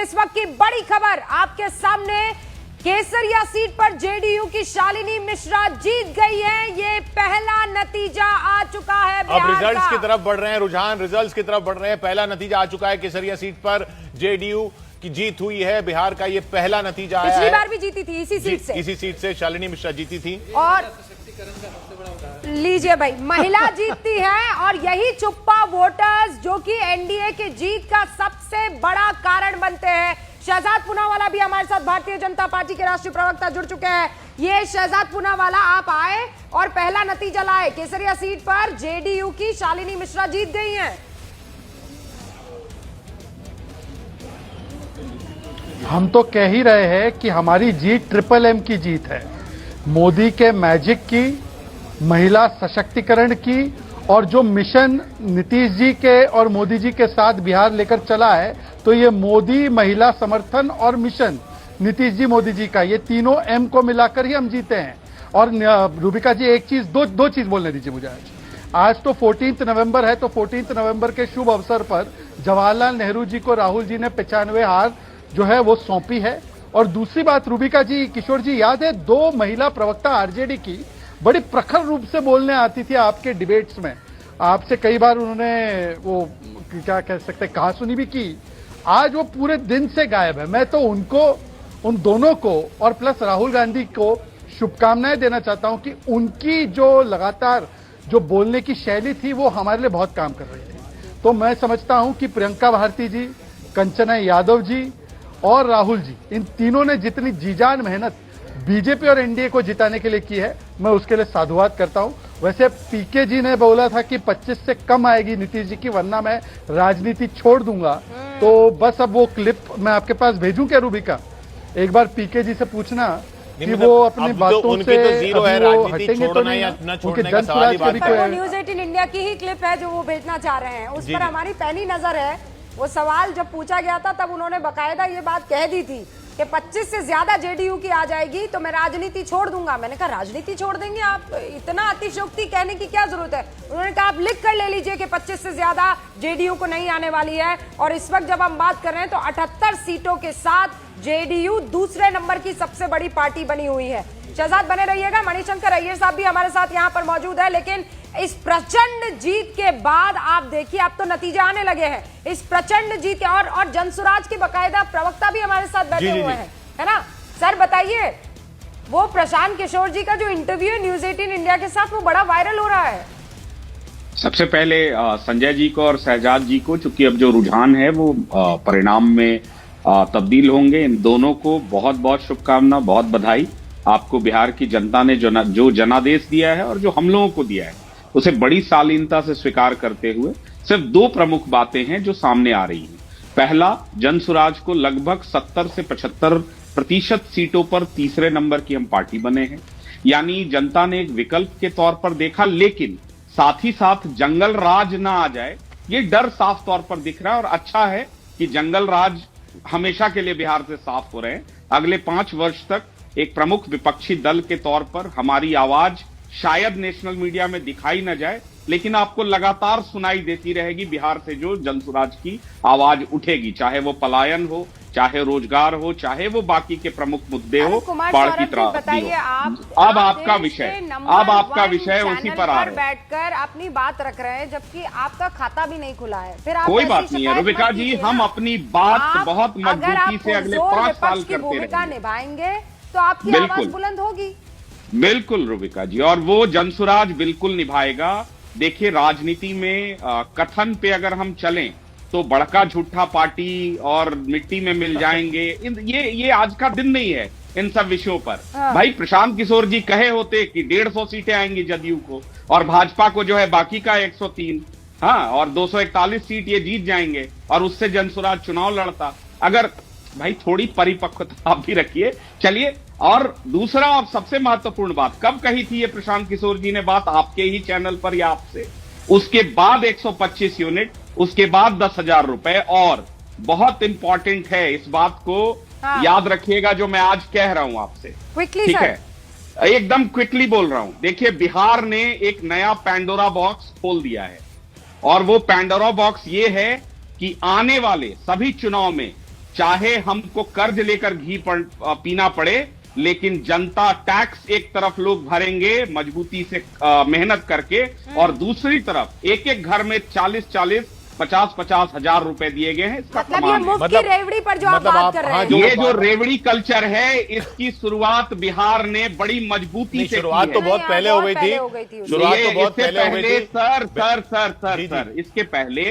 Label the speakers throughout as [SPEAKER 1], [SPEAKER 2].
[SPEAKER 1] इस वक्त की बड़ी खबर आपके सामने, केसरिया सीट पर जेडीयू की शालिनी मिश्रा जीत गई है। ये पहला नतीजा आ चुका है बिहार
[SPEAKER 2] अब रिजल्ट्स
[SPEAKER 1] का।
[SPEAKER 2] की तरफ बढ़ रहे हैं, रुझान रिजल्ट्स की तरफ बढ़ रहे हैं। पहला नतीजा आ चुका है, केसरिया सीट पर जेडीयू की जीत हुई है। बिहार का ये पहला नतीजा आया है।
[SPEAKER 1] पिछली बार भी जीती थी इसी सीट से,
[SPEAKER 2] इसी सीट से शालिनी मिश्रा जीती थी।
[SPEAKER 1] और लीजिए भाई, महिला जीतती है और यही चुप्पा वोटर्स जो कि एनडीए की जीत का सबसे बड़ा कारण बनते हैं। शहजाद पूनावाला भी हमारे साथ, भारतीय जनता पार्टी के राष्ट्रीय प्रवक्ता जुड़ चुके हैं। ये शहजाद पूनावाला, आप आए और पहला नतीजा लाए। केसरिया सीट पर जेडीयू की शालिनी मिश्रा जीत गई हैं।
[SPEAKER 3] हम तो कह ही रहे हैं कि हमारी जीत ट्रिपल एम की जीत है। मोदी के मैजिक की, महिला सशक्तिकरण की, और जो मिशन नीतीश जी के और मोदी जी के साथ बिहार लेकर चला है, तो ये मोदी, महिला समर्थन और मिशन नीतीश जी, मोदी जी का, ये तीनों एम को मिलाकर ही हम जीते हैं। और रूबिका जी, एक चीज, दो चीज बोलने दीजिए मुझे। आज तो 14 नवंबर है, तो 14 नवंबर के शुभ अवसर पर जवाहरलाल नेहरू जी को राहुल जी ने 95 हार जो है वो सौंपी है। और दूसरी बात, रूबिका जी, किशोर जी, याद है 2 महिला प्रवक्ता आरजेडी की बड़ी प्रखर रूप से बोलने आती थी आपके डिबेट्स में। आपसे कई बार उन्होंने वो क्या कह सकते कहा सुनी भी की। आज वो पूरे दिन से गायब है। मैं तो उनको, उन दोनों को और प्लस राहुल गांधी को शुभकामनाएं देना चाहता हूं कि उनकी जो लगातार जो बोलने की शैली थी वो हमारे लिए बहुत काम कर रही थी। तो मैं समझता हूं कि प्रियंका भारती जी, कंचना यादव जी और राहुल जी, इन तीनों ने जितनी जीजान मेहनत बीजेपी और एनडीए को जिताने के लिए की है, मैं उसके लिए साधुवाद करता हूं। वैसे पीके जी ने बोला था कि 25 से कम आएगी नीतीश जी की, वरना मैं राजनीति छोड़ दूंगा। तो बस अब वो क्लिप मैं आपके पास भेजूं क्या रूबिका? एक बार पीके जी से पूछना कि वो अपनी बातों से हटेंगे तो नहीं, उनके जनसुराज के भी
[SPEAKER 1] कोई न्यूज 18 इंडिया की ही क्लिप है जो वो भेजना चाह रहे हैं। उस पर हमारी पहली नजर है। वो सवाल जब पूछा गया था तब उन्होंने बकायदा ये बात कह दी थी कि 25 से ज्यादा जेडीयू की आ जाएगी तो मैं राजनीति छोड़ दूंगा। मैंने कहा राजनीति छोड़ देंगे आप? इतना अतिशयोक्ति कहने की क्या जरूरत है? उन्होंने कहा आप लिख कर ले लीजिए कि 25 से ज्यादा जेडीयू को नहीं आने वाली है। और इस वक्त जब हम बात कर रहे हैं तो 78 सीटों के साथ जेडीयू दूसरे नंबर की सबसे बड़ी पार्टी बनी हुई है। शहजाद बने रहिएगा। मणिशंकर अय्यर साहब भी हमारे साथ यहाँ पर मौजूद है। लेकिन इस प्रचंड जीत के बाद आप देखिए, अब तो नतीजे आने लगे हैं। इस प्रचंड जीत के और जनसुराज के बकायदा प्रवक्ता भी हमारे साथ बैठे हुए हैं, है ना? सर बताइए, वो प्रशांत किशोर जी का जो इंटरव्यू है न्यूज 18 इंडिया के साथ, वो बड़ा वायरल हो रहा है।
[SPEAKER 4] सबसे पहले संजय जी को और शहजाद जी को, चूंकि अब जो रुझान है वो परिणाम में तब्दील होंगे, इन दोनों को बहुत बहुत शुभकामना, बहुत बधाई। आपको बिहार की जनता ने जो जनादेश दिया है और जो हम लोगों को दिया है, उसे बड़ी शालीनता से स्वीकार करते हुए सिर्फ 2 प्रमुख बातें हैं जो सामने आ रही हैं। पहला, जनसुराज को लगभग 70 से 75% सीटों पर तीसरे नंबर की हम पार्टी बने हैं, यानी जनता ने एक विकल्प के तौर पर देखा। लेकिन साथ ही साथ जंगल राज ना आ जाए, ये डर साफ तौर पर दिख रहा है। और अच्छा है कि जंगल राज हमेशा के लिए बिहार से साफ हो रहे हैं। अगले 5 वर्ष तक एक प्रमुख विपक्षी दल के तौर पर हमारी आवाज शायद नेशनल मीडिया में दिखाई न जाए, लेकिन आपको लगातार सुनाई देती रहेगी। बिहार से जो जनसुराज की आवाज उठेगी, चाहे वो पलायन हो, चाहे रोजगार हो, चाहे वो बाकी के प्रमुख मुद्दे हो, बाढ़ की त्रासदी हो। अब आपका विषय उसी पर आ रहा है।
[SPEAKER 1] बैठकर अपनी बात रख रहे हैं, जबकि आपका खाता भी नहीं खुला है। फिर आप
[SPEAKER 4] कोई बात नहीं है रूबिका जी, हम अपनी बात बहुत मजबूती से अगले 5 साल करते रहेंगे,
[SPEAKER 1] निभाएंगे तो आपकी आवाज बुलंद होगी।
[SPEAKER 4] बिल्कुल रूबिका जी, और वो जनसुराज बिल्कुल निभाएगा। देखिए, राजनीति में कथन पे अगर हम चलें तो बड़का झूठा पार्टी और मिट्टी में मिल जाएंगे, ये आज का दिन नहीं है इन सब विषयों पर। भाई प्रशांत किशोर जी कहे होते कि 150 सीटें आएंगी जदयू को, और भाजपा को जो है बाकी का 103, हाँ, और 241 सीट ये जीत जाएंगे और उससे जनसुराज चुनाव लड़ता। अगर भाई थोड़ी परिपक्वता आप भी रखिए। चलिए, और दूसरा, अब सबसे महत्वपूर्ण बात, कब कही थी ये प्रशांत किशोर जी ने बात? आपके ही चैनल पर या आपसे? उसके बाद 125 यूनिट, उसके बाद 10,000 रुपए। और बहुत इंपॉर्टेंट है, इस बात को याद रखिएगा जो मैं आज कह रहा हूं आपसे, ठीक है? एकदम क्विकली बोल रहा हूं। देखिए, बिहार ने एक नया पैंडोरा बॉक्स खोल दिया है, और वो पैंडोरा बॉक्स ये है कि आने वाले सभी चुनाव में चाहे हमको कर्ज लेकर घी पीना पड़े, लेकिन जनता टैक्स एक तरफ लोग भरेंगे मजबूती से मेहनत करके, और दूसरी तरफ एक एक घर में 40-40, 50-50 हजार रुपए दिए गए हैं। इसका
[SPEAKER 1] मतलब ये
[SPEAKER 4] प्रमाण है।
[SPEAKER 1] मुफ्त की रेवड़ी पर जो आप बात कर रहे हैं,
[SPEAKER 4] ये जो रेवड़ी कल्चर है, इसकी शुरुआत बिहार ने बड़ी मजबूती से
[SPEAKER 2] शुरुआत
[SPEAKER 4] की
[SPEAKER 2] तो
[SPEAKER 4] है।
[SPEAKER 2] बहुत पहले हो गई थी। शुरुआत तो बहुत
[SPEAKER 4] इससे
[SPEAKER 2] पहले हो गई थी।
[SPEAKER 4] सर, इसके पहले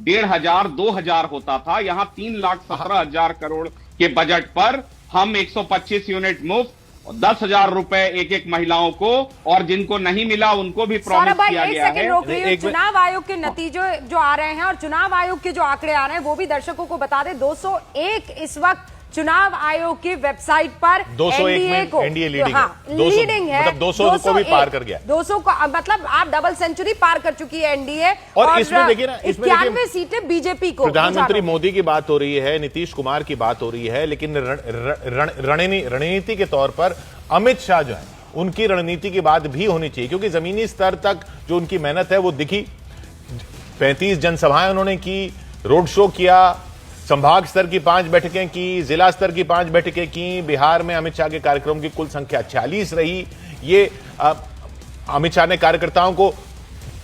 [SPEAKER 4] 1,500, 2,000 होता था। यहाँ 3,17,000 करोड़ के बजट पर हम 125 यूनिट मुफ्त, 10,000 रुपए एक एक महिलाओं को, और जिनको नहीं मिला उनको भी प्रॉमिस किया गया है।
[SPEAKER 1] रोक रही हूं। चुनाव आयोग के नतीजे जो आ रहे हैं और चुनाव आयोग के जो आंकड़े आ रहे हैं वो भी दर्शकों को बता दें। 201 इस वक्त चुनाव आयोग की वेबसाइट पर
[SPEAKER 2] 201 में एनडीए लीडिंग है, मतलब 200 को भी पार कर गया।
[SPEAKER 1] 200 को मतलब आप डबल सेंचुरी पार कर चुकी है एनडीए।
[SPEAKER 2] और इसमें देखिए ना,
[SPEAKER 1] 91 सीटें बीजेपी को।
[SPEAKER 2] प्रधानमंत्री मोदी की बात हो रही है, नीतीश कुमार की बात हो रही है, लेकिन रणनीति के तौर पर अमित शाह जो है, उनकी रणनीति की बात भी होनी चाहिए, क्योंकि जमीनी स्तर तक जो उनकी मेहनत है वो दिखी। 35 जनसभाएं उन्होंने की, रोड शो किया, संभाग स्तर की 5 बैठकें की, जिला स्तर की 5 बैठकें की। बिहार में अमित शाह के कार्यक्रम की कुल संख्या 40 रही। ये अमित शाह ने कार्यकर्ताओं को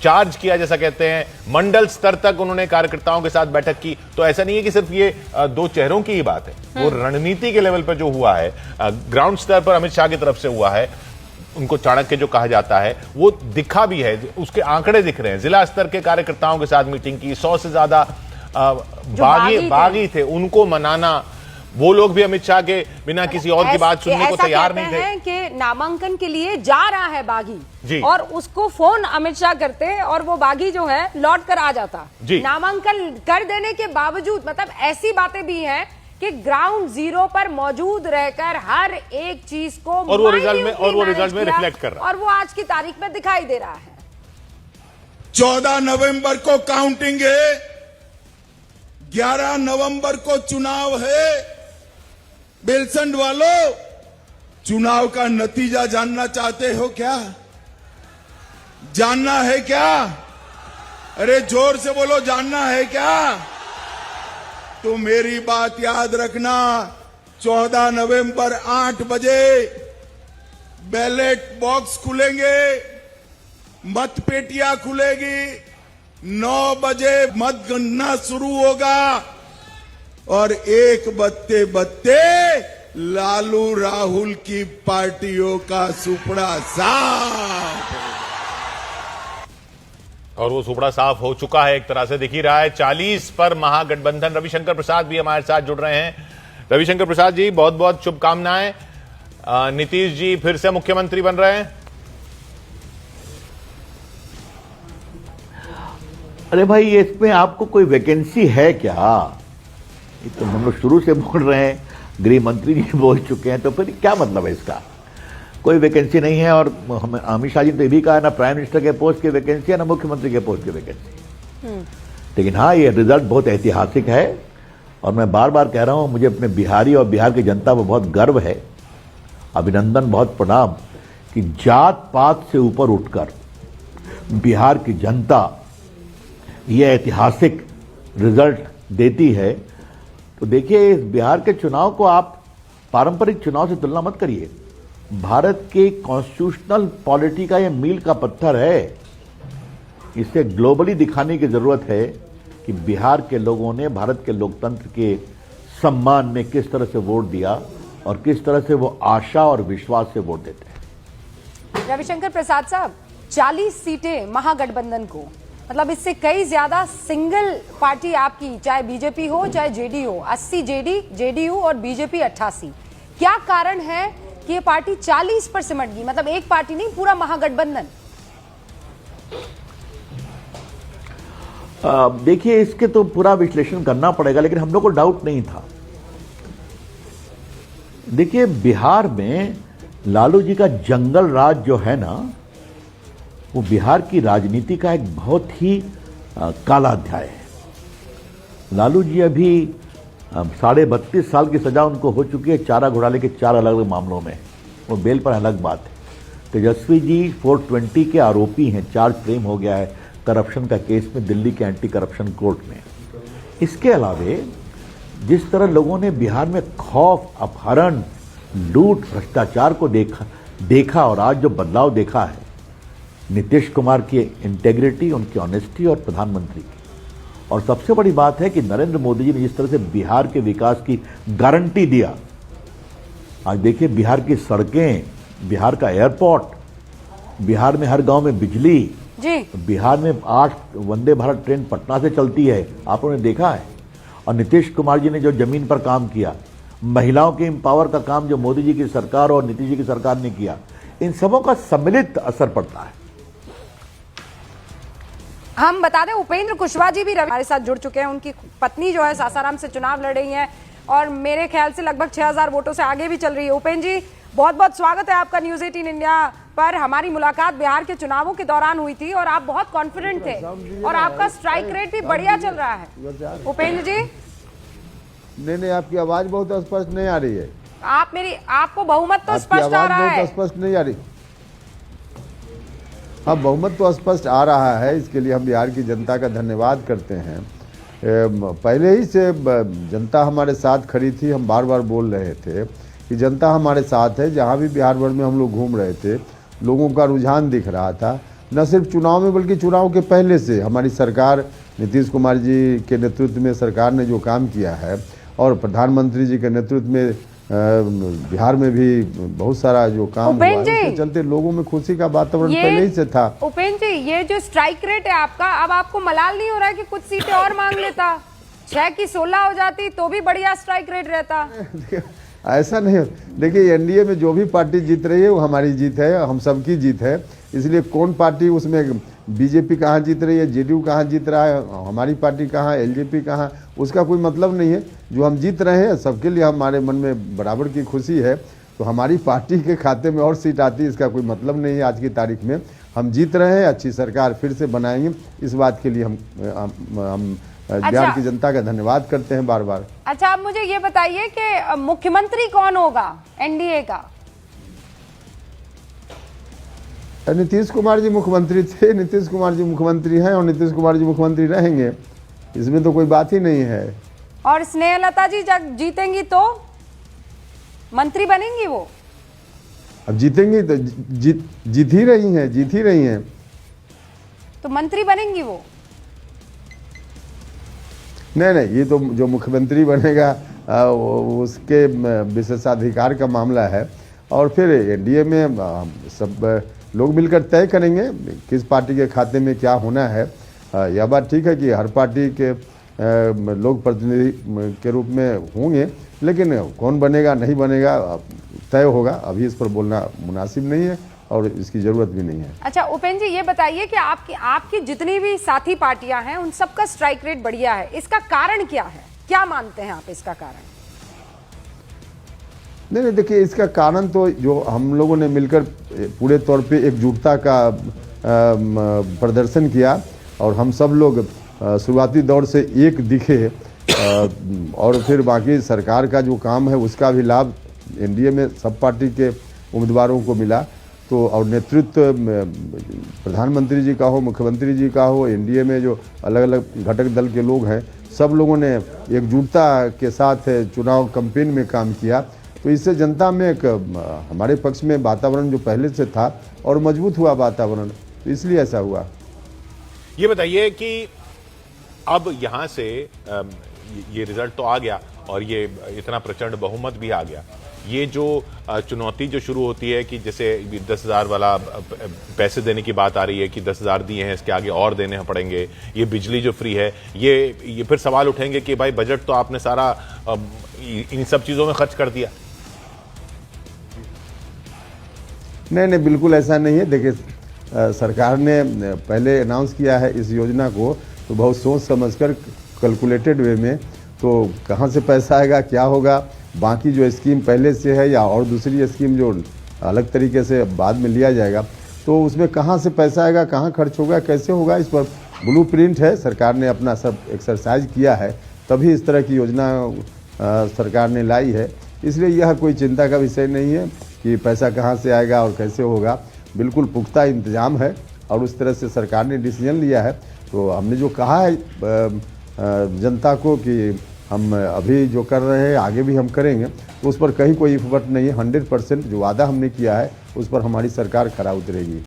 [SPEAKER 2] चार्ज किया, जैसा कहते हैं, मंडल स्तर तक उन्होंने कार्यकर्ताओं के साथ बैठक की। तो ऐसा नहीं है कि सिर्फ ये दो चेहरों की ही बात है, वो रणनीति के लेवल पर जो हुआ है, ग्राउंड स्तर पर अमित शाह की तरफ से हुआ है, उनको चाणक्य जो कहा जाता है, वो दिखा भी है, उसके आंकड़े दिख रहे हैं। जिला स्तर के कार्यकर्ताओं के साथ मीटिंग की, 100 से ज्यादा बागी थे, उनको मनाना। वो लोग भी अमित शाह के बिना किसी और की बात सुनने को तैयार नहीं थे।
[SPEAKER 1] हैं कि नामांकन के लिए जा रहा है बागी
[SPEAKER 2] जी,
[SPEAKER 1] और उसको फोन अमित शाह करते और वो बागी जो है लौट कर आ जाता
[SPEAKER 2] जी।
[SPEAKER 1] नामांकन कर देने के बावजूद, मतलब ऐसी बातें भी हैं कि ग्राउंड जीरो पर मौजूद रहकर हर एक चीज को
[SPEAKER 2] और वो रिजल्ट में रिफ्लेक्ट कर रहा है,
[SPEAKER 1] और वो आज की तारीख में दिखाई दे रहा है।
[SPEAKER 5] 14 नवंबर को काउंटिंग है, 11 नवंबर को चुनाव है। बेलसंड वालों, चुनाव का नतीजा जानना चाहते हो क्या? जानना है क्या? अरे जोर से बोलो, जानना है क्या? तो मेरी बात याद रखना, 14 नवंबर 8 बजे बैलेट बॉक्स खुलेंगे, मतपेटियां खुलेगी, 9 बजे मतगणना शुरू होगा और 1 बजते बजते लालू राहुल की पार्टियों का सुपड़ा साफ,
[SPEAKER 2] और वो सुपड़ा साफ हो चुका है, एक तरह से दिख ही रहा है। 40 पर महागठबंधन। रविशंकर प्रसाद भी हमारे साथ जुड़ रहे हैं। रविशंकर प्रसाद जी, बहुत बहुत शुभकामनाएं। नीतीश जी फिर से मुख्यमंत्री बन रहे हैं।
[SPEAKER 6] अरे भाई, ये इसमें आपको कोई वैकेंसी है क्या? ये तो हम लोग शुरू से बोल रहे हैं, गृह मंत्री जी बोल चुके हैं, तो फिर क्या मतलब है इसका? कोई वैकेंसी नहीं है। और हमें अमित शाह जी ने तो ये भी कहा, ना प्राइम मिनिस्टर के पोस्ट की वैकेंसी है, ना मुख्यमंत्री के पोस्ट की वैकेंसी। लेकिन हाँ, ये रिजल्ट बहुत ऐतिहासिक है और मैं बार बार कह रहा हूं, मुझे अपने बिहारी और बिहार की जनता पर बहुत गर्व है, अभिनंदन, बहुत प्रणाम कि जात पात से ऊपर उठकर बिहार की जनता यह ऐतिहासिक रिजल्ट देती है। तो देखिए, इस बिहार के चुनाव को आप पारंपरिक चुनाव से तुलना मत करिए। भारत के कॉन्स्टिट्यूशनल पॉलिटी का यह मील का पत्थर है। इसे ग्लोबली दिखाने की जरूरत है कि बिहार के लोगों ने भारत के लोकतंत्र के सम्मान में किस तरह से वोट दिया और किस तरह से वो आशा और विश्वास से वोट देते हैं।
[SPEAKER 1] रविशंकर प्रसाद साहब, 40 सीटें महागठबंधन को, मतलब इससे कई ज्यादा सिंगल पार्टी आपकी, चाहे बीजेपी हो चाहे जेडीयू हो, 80 जेडीयू और बीजेपी 88। क्या कारण है कि ये पार्टी 40 पर सिमट गई? मतलब एक पार्टी नहीं, पूरा महागठबंधन।
[SPEAKER 6] देखिए, इसके तो पूरा विश्लेषण करना पड़ेगा, लेकिन हम लोग को डाउट नहीं था। देखिए, बिहार में लालू जी का जंगल राज जो है ना, वो बिहार की राजनीति का एक बहुत ही काला अध्याय है। लालू जी अभी 32.5 साल की सजा उनको हो चुकी है, चारा घोटाले के 4 अलग अलग मामलों में। वो बेल पर अलग बात है। तेजस्वी जी 420 के आरोपी हैं, चार्ज फ्रेम हो गया है करप्शन का केस में दिल्ली के एंटी करप्शन कोर्ट में। इसके अलावे जिस तरह लोगों ने बिहार में खौफ, अपहरण, लूट, भ्रष्टाचार को देखा और आज जो बदलाव देखा है नीतीश कुमार की इंटेग्रिटी, उनकी ऑनेस्टी और प्रधानमंत्री की, और सबसे बड़ी बात है कि नरेंद्र मोदी जी ने जिस तरह से बिहार के विकास की गारंटी दिया। आज देखिए बिहार की सड़कें, बिहार का एयरपोर्ट, बिहार में हर गांव में बिजली
[SPEAKER 1] जी,
[SPEAKER 6] बिहार में 8 वंदे भारत ट्रेन पटना से चलती है, आप लोगों ने देखा है। और नीतीश कुमार जी ने जो जमीन पर काम किया, महिलाओं के एम्पावर का काम जो मोदी जी की सरकार और नीतीश जी की सरकार ने किया, इन सबों का सम्मिलित असर पड़ता है।
[SPEAKER 1] हम बता दें उपेंद्र कुशवाहा जी भी हमारे साथ जुड़ चुके हैं। उनकी पत्नी जो है सासाराम से चुनाव लड़ रही हैं और मेरे ख्याल से लगभग 6000 वोटों से आगे भी चल रही है। उपेंद्र जी, बहुत बहुत स्वागत है आपका न्यूज 18 इंडिया पर। हमारी मुलाकात बिहार के चुनावों के दौरान हुई थी और आप बहुत कॉन्फिडेंट थे और आपका स्ट्राइक रेट भी बढ़िया चल रहा है। उपेंद्र जी,
[SPEAKER 7] नहीं, आपकी आवाज बहुत स्पष्ट नहीं आ रही है।
[SPEAKER 1] आपको बहुमत तो स्पष्ट आ रहा है।
[SPEAKER 7] स्पष्ट नहीं आ रही। हाँ, बहुमत तो स्पष्ट आ रहा है, इसके लिए हम बिहार की जनता का धन्यवाद करते हैं। पहले ही से जनता हमारे साथ खड़ी थी। हम बार बार बोल रहे थे कि जनता हमारे साथ है। जहाँ भी बिहार भर में हम लोग घूम रहे थे, लोगों का रुझान दिख रहा था, न सिर्फ चुनाव में बल्कि चुनाव के पहले से। हमारी सरकार, नीतीश कुमार जी के नेतृत्व में सरकार ने जो काम किया है और प्रधानमंत्री जी के नेतृत्व में बिहार में भी बहुत सारा जो काम हुआ है, उसके चलते लोगों में खुशी का वातावरण पहले ही से था।
[SPEAKER 1] उपेंद्र जी, ये जो स्ट्राइक रेट है आपका, अब आपको मलाल नहीं हो रहा है कि कुछ सीटें और मांग लेता? 6 की 16 हो जाती तो भी बढ़िया स्ट्राइक रेट रहता।
[SPEAKER 7] ऐसा नहीं। देखिए, एनडीए में जो भी पार्टी जीत रही है वो हमारी जीत है, हम सबकी जीत है। इसलिए कौन पार्टी उसमें, बीजेपी कहाँ जीत रही है, जेडीयू कहाँ जीत रहा है, हमारी पार्टी कहाँ, एलजेपी कहाँ, उसका कोई मतलब नहीं है। जो हम जीत रहे हैं सबके लिए हमारे मन में बराबर की खुशी है। तो हमारी पार्टी के खाते में और सीट आती है इसका कोई मतलब नहीं है। आज की तारीख में हम जीत रहे हैं, अच्छी सरकार फिर से बनाएंगे। इस बात के लिए हम बिहार की जनता का धन्यवाद करते हैं बार बार।
[SPEAKER 1] अच्छा, आप मुझे ये बताइए कि मुख्यमंत्री कौन होगा एनडीए का?
[SPEAKER 7] नीतीश कुमार जी मुख्यमंत्री थे, नीतीश कुमार जी मुख्यमंत्री हैं और नीतीश कुमार जी मुख्यमंत्री रहेंगे, इसमें तो कोई बात ही नहीं है।
[SPEAKER 1] और स्नेहलता जी जब जीतेंगी तो मंत्री बनेंगी वो?
[SPEAKER 7] अब जीतेंगी तो जीत ही रही हैं
[SPEAKER 1] तो मंत्री बनेंगी वो?
[SPEAKER 7] नहीं, ये तो जो मुख्यमंत्री बनेगा उसके विशेषाधिकार का मामला है। और फिर एनडीए में सब लोग मिलकर तय करेंगे किस पार्टी के खाते में क्या होना है। यह बात ठीक है कि हर पार्टी के लोग प्रतिनिधि के रूप में होंगे, लेकिन कौन बनेगा नहीं बनेगा तय होगा। अभी इस पर बोलना मुनासिब नहीं है और इसकी जरूरत भी नहीं है।
[SPEAKER 1] अच्छा उपेंद्र जी, ये बताइए कि आपकी जितनी भी साथी पार्टियां हैं उन सबका स्ट्राइक रेट बढ़िया है, इसका कारण क्या है? क्या मानते हैं आप इसका कारण?
[SPEAKER 7] नहीं, देखिए, इसका कारण तो जो हम लोगों ने मिलकर पूरे तौर पे एकजुटता का प्रदर्शन किया और हम सब लोग शुरुआती दौर से एक दिखे और फिर बाकी सरकार का जो काम है उसका भी लाभ एनडीए में सब पार्टी के उम्मीदवारों को मिला। तो और नेतृत्व प्रधानमंत्री जी का हो, मुख्यमंत्री जी का हो, एनडीए में जो अलग अलग घटक दल के लोग हैं, सब लोगों ने एकजुटता के साथ चुनाव कैंपेन में काम किया। तो इससे जनता में एक हमारे पक्ष में वातावरण जो पहले से था और मजबूत हुआ वातावरण, तो इसलिए ऐसा हुआ।
[SPEAKER 2] ये बताइए कि अब यहां से ये रिजल्ट तो आ गया और ये इतना प्रचंड बहुमत भी आ गया, ये जो चुनौती जो शुरू होती है कि जैसे 10,000 वाला पैसे देने की बात आ रही है कि 10,000 दिए हैं, इसके आगे और देने पड़ेंगे, ये बिजली जो फ्री है, ये फिर सवाल उठेंगे कि भाई बजट तो आपने सारा इन सब चीजों में खर्च कर दिया।
[SPEAKER 7] नहीं, बिल्कुल ऐसा नहीं है। देखिए, सरकार ने पहले अनाउंस किया है इस योजना को तो बहुत सोच समझकर कैलकुलेटेड वे में, तो कहाँ से पैसा आएगा, क्या होगा, बाकी जो स्कीम पहले से है या और दूसरी स्कीम जो अलग तरीके से बाद में लिया जाएगा, तो उसमें कहाँ से पैसा आएगा, कहाँ खर्च होगा, कैसे होगा, इस पर ब्लूप्रिंट है। सरकार ने अपना सब एक्सरसाइज किया है, तभी इस तरह की योजना सरकार ने लाई है। इसलिए यह कोई चिंता का विषय नहीं है कि पैसा कहाँ से आएगा और कैसे होगा। बिल्कुल पुख्ता इंतजाम है और उस तरह से सरकार ने डिसीजन लिया है। तो हमने जो कहा है जनता को कि हम अभी जो कर रहे हैं आगे भी हम करेंगे, तो उस पर कहीं कोई इफर्ट नहीं है। 100% जो वादा हमने किया है उस पर हमारी सरकार खरा उतरेगी।